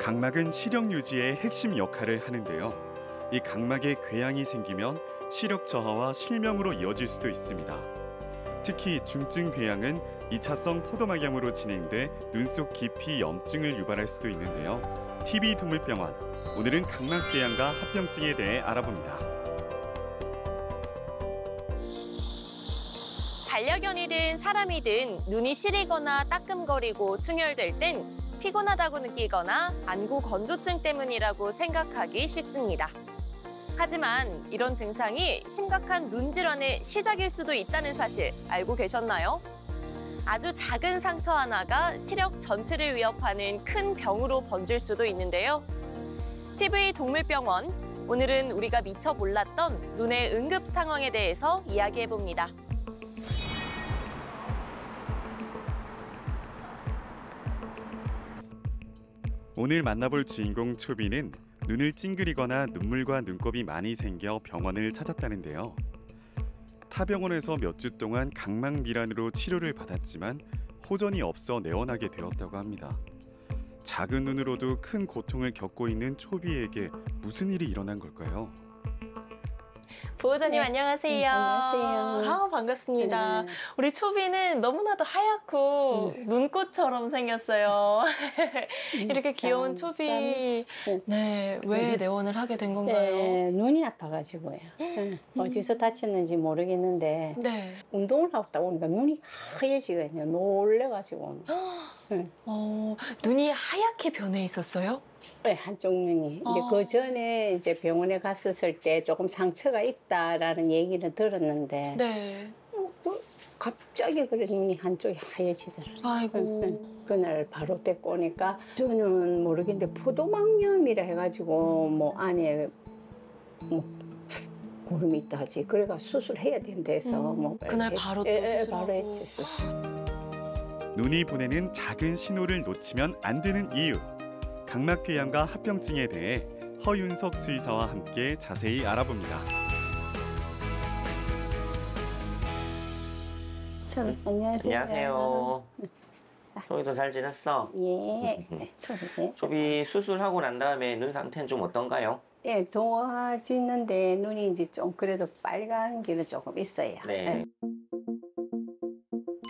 각막은 시력 유지의 핵심 역할을 하는데요. 이 각막에 궤양이 생기면 시력 저하와 실명으로 이어질 수도 있습니다. 특히 중증 궤양은 2차성 포도막염으로 진행돼 눈 속 깊이 염증을 유발할 수도 있는데요. TB 동물병원, 오늘은 각막궤양과 합병증에 대해 알아봅니다. 반려견이든 사람이든 눈이 시리거나 따끔거리고 충혈될 땐 피곤하다고 느끼거나 안구 건조증 때문이라고 생각하기 쉽습니다. 하지만 이런 증상이 심각한 눈 질환의 시작일 수도 있다는 사실 알고 계셨나요? 아주 작은 상처 하나가 시력 전체를 위협하는 큰 병으로 번질 수도 있는데요. TV 동물병원, 오늘은 우리가 미처 몰랐던 눈의 응급 상황에 대해서 이야기해봅니다. 오늘 만나볼 주인공 초비는 눈을 찡그리거나 눈물과 눈곱이 많이 생겨 병원을 찾았다는데요. 타 병원에서 몇 주 동안 각막 미란으로 치료를 받았지만 호전이 없어 내원하게 되었다고 합니다. 작은 눈으로도 큰 고통을 겪고 있는 초비에게 무슨 일이 일어난 걸까요? 보호자님, 네. 안녕하세요. 안녕하세요. 반갑습니다. 네. 우리 초비는 너무나도 하얗고 눈꽃처럼 생겼어요. 이렇게 귀여운 초비. 네, 왜 내원을 하게 된 건가요? 네, 눈이 아파가지고요. 어디서 다쳤는지 모르겠는데 네. 운동을 하고 보니까 눈이 하얘지거든요. 놀래가지고. 눈이 하얗게 변해 있었어요? 네, 한쪽 눈이. 이제 그 전에 이제 병원에 갔었을 때 조금 상처가 있다라는 얘기는 들었는데 네. 갑자기 그래 눈이 한쪽이 하얘지더라고요. 아이고. 그날 바로 데리고 오니까 저는 모르겠는데 포도막염이라 해가지고 뭐 안에 뭐 고름이 있다 하지. 그래가 수술해야 된대서 뭐 그날 바로 또 수술하고. 바로 했지 수술. 눈이 보내는 작은 신호를 놓치면 안 되는 이유. 각막궤양과 합병증에 대해 허윤석 수의사와 함께 자세히 알아봅니다. 안녕하세요. 안녕하세요. 초비도 잘 지냈어? 예. 초비 수술하고 난 다음에 눈 상태는 좀 어떤가요? 예, 좋아지는데 눈이 이제 좀 그래도 빨간 게는 조금 있어요. 네.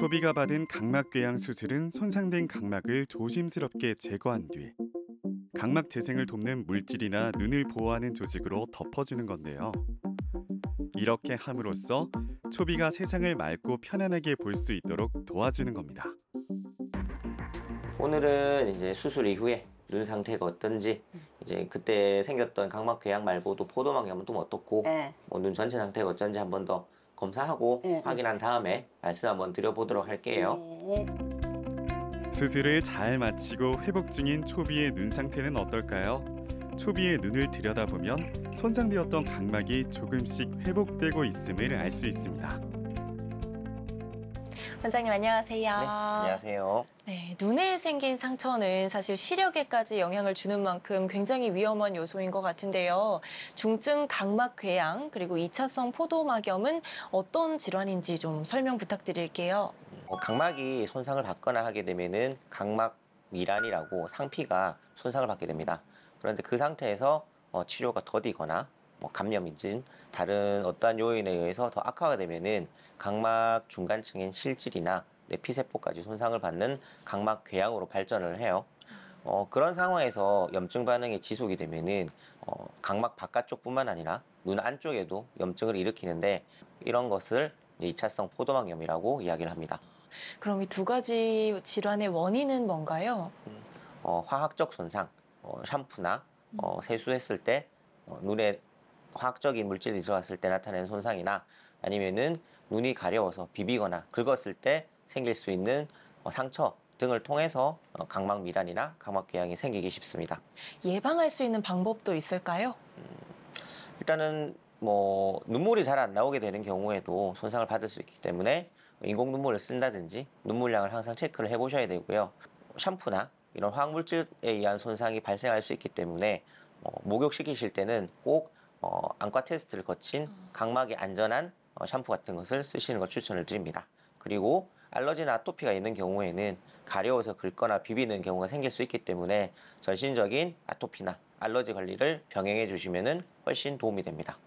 초비가 받은 각막궤양 수술은 손상된 각막을 조심스럽게 제거한 뒤 각막 재생을 돕는 물질이나 눈을 보호하는 조직으로 덮어주는 건데요. 이렇게 함으로써 초비가 세상을 맑고 편안하게 볼 수 있도록 도와주는 겁니다. 오늘은 이제 수술 이후에 눈 상태가 어떤지, 이제 그때 생겼던 각막궤양 말고도 포도막염은 또 어떻고, 예. 뭐 눈 전체 상태가 어쩐지 한 번 더 검사하고 확인한 다음에 말씀 한번 드려보도록 할게요. 예. 수술을 잘 마치고 회복 중인 초비의 눈 상태는 어떨까요? 초비의 눈을 들여다보면 손상되었던 각막이 조금씩 회복되고 있음을 알 수 있습니다. 원장님, 안녕하세요. 네, 안녕하세요. 네, 눈에 생긴 상처는 사실 시력에까지 영향을 주는 만큼 굉장히 위험한 요소인 것 같은데요. 중증 각막궤양 그리고 2차성 포도막염은 어떤 질환인지 좀 설명 부탁드릴게요. 각막이 손상을 받거나 하게 되면은 각막 미란이라고 상피가 손상을 받게 됩니다. 그런데 그 상태에서 치료가 더디거나 감염이든 다른 어떠한 요인에 의해서 더 악화가 되면은 각막 중간층인 실질이나 내피세포까지 손상을 받는 각막궤양으로 발전을 해요. 그런 상황에서 염증 반응이 지속이 되면은 각막 바깥쪽뿐만 아니라 눈 안쪽에도 염증을 일으키는데, 이런 것을 이제 2차성 포도막염이라고 이야기를 합니다. 그럼 이 두 가지 질환의 원인은 뭔가요? 화학적 손상, 샴푸나 세수했을 때 눈에 화학적인 물질이 들어갔을 때 나타나는 손상이나, 아니면은 눈이 가려워서 비비거나 긁었을 때 생길 수 있는 상처 등을 통해서 각막 미란이나 각막궤양이 생기기 쉽습니다. 예방할 수 있는 방법도 있을까요? 일단은 뭐 눈물이 잘 안 나오게 되는 경우에도 손상을 받을 수 있기 때문에 인공 눈물을 쓴다든지 눈물량을 항상 체크를 해보셔야 되고요. 샴푸나 이런 화학물질에 의한 손상이 발생할 수 있기 때문에 목욕시키실 때는 꼭 안과 테스트를 거친 각막이 안전한 샴푸 같은 것을 쓰시는 걸 추천을 드립니다. 그리고 알러지나 아토피가 있는 경우에는 가려워서 긁거나 비비는 경우가 생길 수 있기 때문에 전신적인 아토피나 알러지 관리를 병행해 주시면 훨씬 도움이 됩니다.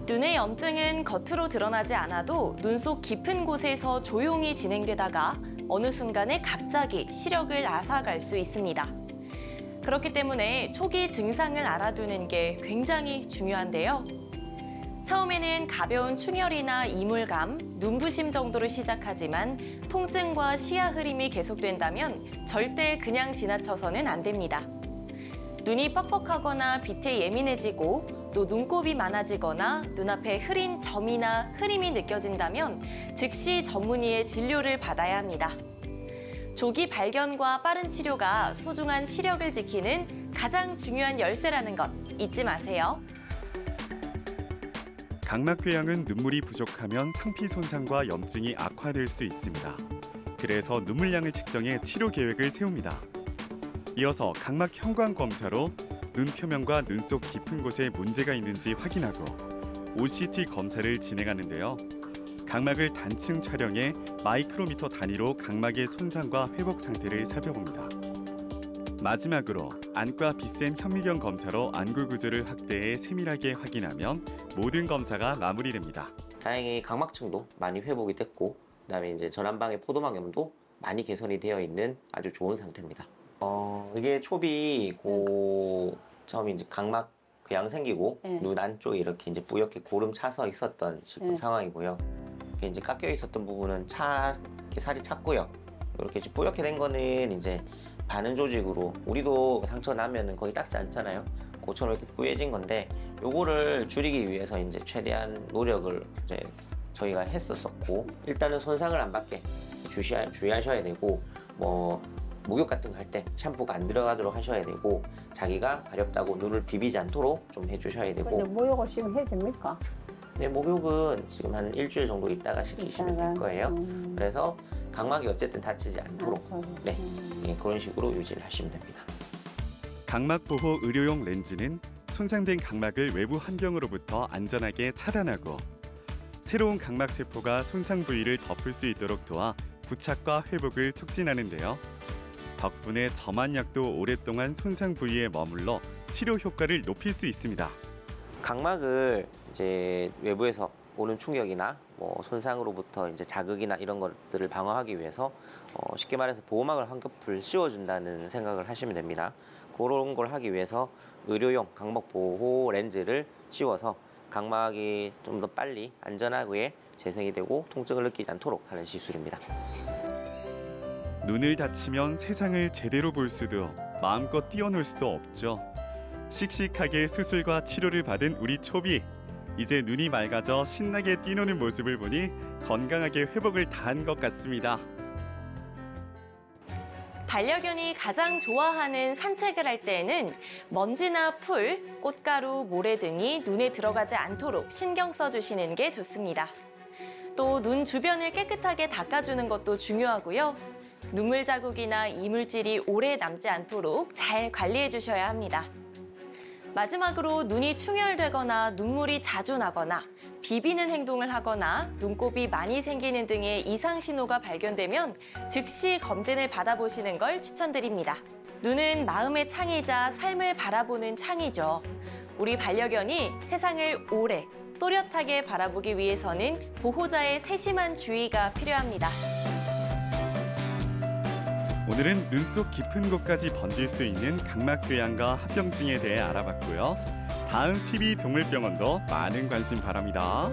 눈의 염증은 겉으로 드러나지 않아도 눈 속 깊은 곳에서 조용히 진행되다가 어느 순간에 갑자기 시력을 앗아갈 수 있습니다. 그렇기 때문에 초기 증상을 알아두는 게 굉장히 중요한데요. 처음에는 가벼운 충혈이나 이물감, 눈부심 정도로 시작하지만 통증과 시야 흐림이 계속된다면 절대 그냥 지나쳐서는 안 됩니다. 눈이 뻑뻑하거나 빛에 예민해지고 또 눈곱이 많아지거나 눈앞에 흐린 점이나 흐림이 느껴진다면 즉시 전문의의 진료를 받아야 합니다. 조기 발견과 빠른 치료가 소중한 시력을 지키는 가장 중요한 열쇠라는 것 잊지 마세요. 각막궤양은 눈물이 부족하면 상피 손상과 염증이 악화될 수 있습니다. 그래서 눈물량을 측정해 치료 계획을 세웁니다. 이어서 각막 형광 검사로 눈 표면과 눈 속 깊은 곳에 문제가 있는지 확인하고 OCT 검사를 진행하는데요. 각막을 단층 촬영해 마이크로미터 단위로 각막의 손상과 회복 상태를 살펴봅니다. 마지막으로 안과 빛샘 현미경 검사로 안구 구조를 확대해 세밀하게 확인하면 모든 검사가 마무리됩니다. 다행히 각막층도 많이 회복이 됐고 그다음에 이제 전완방의 포도막염도 많이 개선이 되어 있는 아주 좋은 상태입니다. 이게 초비 고점이 이제 각막 궤양 생기고 눈 안쪽에 이렇게 이제 뿌옇게 고름 차서 있었던 지금 상황이고요. 이게 이제 깎여 있었던 부분은 이렇게 살이 찼고요. 이렇게 이제 뿌옇게 된 거는 이제 바늘 조직으로 우리도 상처 나면은 거의 닦지 않잖아요. 그처럼 이렇게 뿌얘진 건데 요거를 줄이기 위해서 이제 최대한 노력을 이제 저희가 했었었고 일단은 손상을 안 받게 주의하셔야 되고 뭐 목욕 같은 거 할 때 샴푸가 안 들어가도록 하셔야 되고 자기가 가렵다고 눈을 비비지 않도록 좀 해주셔야 되고. 근데 목욕을 지금 해야 됩니까? 네, 목욕은 지금 한 일주일 정도 있다가 시키시면 될 거예요. 그래서 각막이 어쨌든 다치지 않도록 네, 그런 식으로 유지를 하시면 됩니다. 각막 보호 의료용 렌즈는 손상된 각막을 외부 환경으로부터 안전하게 차단하고 새로운 각막 세포가 손상 부위를 덮을 수 있도록 도와 부착과 회복을 촉진하는데요. 덕분에 점안약도 오랫동안 손상 부위에 머물러 치료 효과를 높일 수 있습니다. 각막을 이제 외부에서 오는 충격이나 뭐 손상으로부터 이제 자극이나 이런 것들을 방어하기 위해서 쉽게 말해서 보호막을 한 겹을 씌워준다는 생각을 하시면 됩니다. 그런 걸 하기 위해서 의료용 각막 보호 렌즈를 씌워서 각막이 좀 더 빨리 안전하게 재생이 되고 통증을 느끼지 않도록 하는 시술입니다. 눈을 다치면 세상을 제대로 볼 수도 마음껏 뛰어놀 수도 없죠. 씩씩하게 수술과 치료를 받은 우리 초비. 이제 눈이 맑아져 신나게 뛰노는 모습을 보니 건강하게 회복을 다한 것 같습니다. 반려견이 가장 좋아하는 산책을 할 때에는 먼지나 풀, 꽃가루, 모래 등이 눈에 들어가지 않도록 신경 써주시는 게 좋습니다. 또 눈 주변을 깨끗하게 닦아주는 것도 중요하고요. 눈물 자국이나 이물질이 오래 남지 않도록 잘 관리해 주셔야 합니다. 마지막으로 눈이 충혈되거나 눈물이 자주 나거나 비비는 행동을 하거나 눈곱이 많이 생기는 등의 이상 신호가 발견되면 즉시 검진을 받아보시는 걸 추천드립니다. 눈은 마음의 창이자 삶을 바라보는 창이죠. 우리 반려견이 세상을 오래, 또렷하게 바라보기 위해서는 보호자의 세심한 주의가 필요합니다. 오늘은 눈 속 깊은 곳까지 번질 수 있는 각막궤양과 합병증에 대해 알아봤고요. 다음 TV 동물병원도 많은 관심 바랍니다.